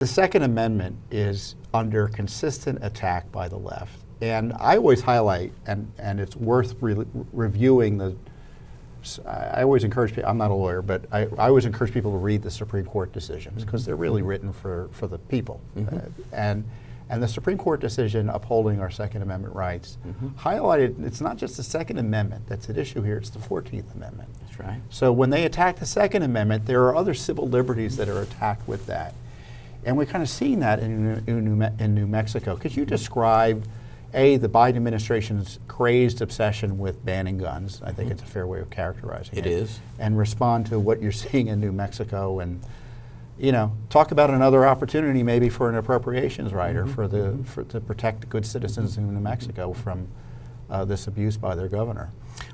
The Second Amendment is under consistent attack by the left. And I always highlight, and it's worth reviewing I always encourage people, I'm not a lawyer, but I always encourage people to read the Supreme Court decisions because they're really written for the people. And the Supreme Court decision upholding our Second Amendment rights highlighted it's not just the Second Amendment that's at issue here, it's the 14th Amendment. That's right. So when they attack the Second Amendment, there are other civil liberties that are attacked with that. And we're kind of seeing that in New Mexico. Could you describe, A, the Biden administration's crazed obsession with banning guns? I think it's a fair way of characterizing it. It is. And respond to what you're seeing in New Mexico, and talk about another opportunity maybe for an appropriations rider to protect good citizens in New Mexico from this abuse by their governor.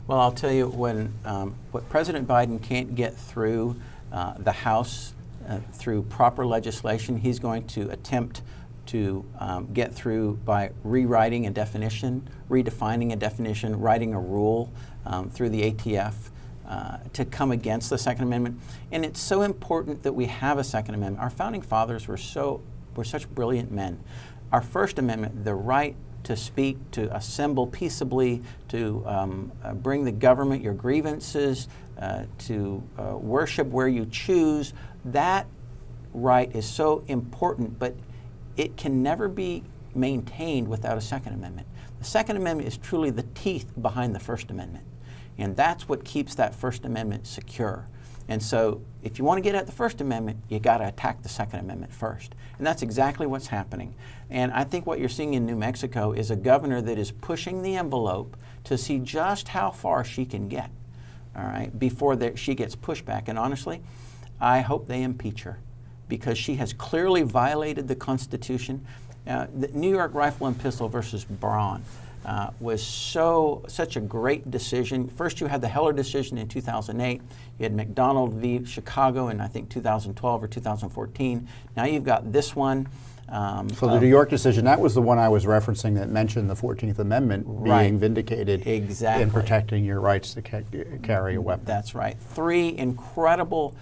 Well, I'll tell you, what President Biden can't get through the House through proper legislation, he's going to attempt to get through by rewriting a definition, redefining a definition, writing a rule through the ATF to come against the Second Amendment. And it's so important that we have a Second Amendment. Our founding fathers were such brilliant men. Our First Amendment, the right to speak, to assemble peaceably, to bring the government your grievances, to worship where you choose, that right is so important, but it can never be maintained without a Second Amendment. The Second Amendment is truly the teeth behind the First Amendment, and that's what keeps that First Amendment secure. And so if you want to get at the First Amendment, you got to attack the Second Amendment first. And that's exactly what's happening. And I think what you're seeing in New Mexico is a governor that is pushing the envelope to see just how far she can get, all right, before she gets pushback. And honestly, I hope they impeach her because she has clearly violated the Constitution. The New York Rifle and Pistol versus Braun was such a great decision. First, you had the Heller decision in 2008. You had McDonald v. Chicago in, I think, 2012 or 2014. Now you've got this one. So the New York decision, that was the one I was referencing that mentioned the 14th Amendment being vindicated in protecting your rights to carry a weapon. That's right. 3 incredible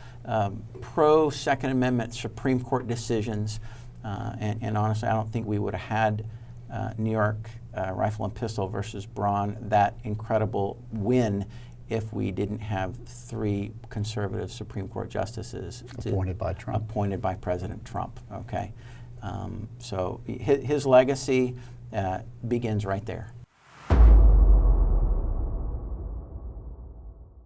pro-Second Amendment Supreme Court decisions. And honestly, I don't think we would have had New York Rifle and Pistol versus Braun, that incredible win, if we didn't have 3 conservative Supreme Court justices appointed by President Trump. Okay, so his legacy begins right there.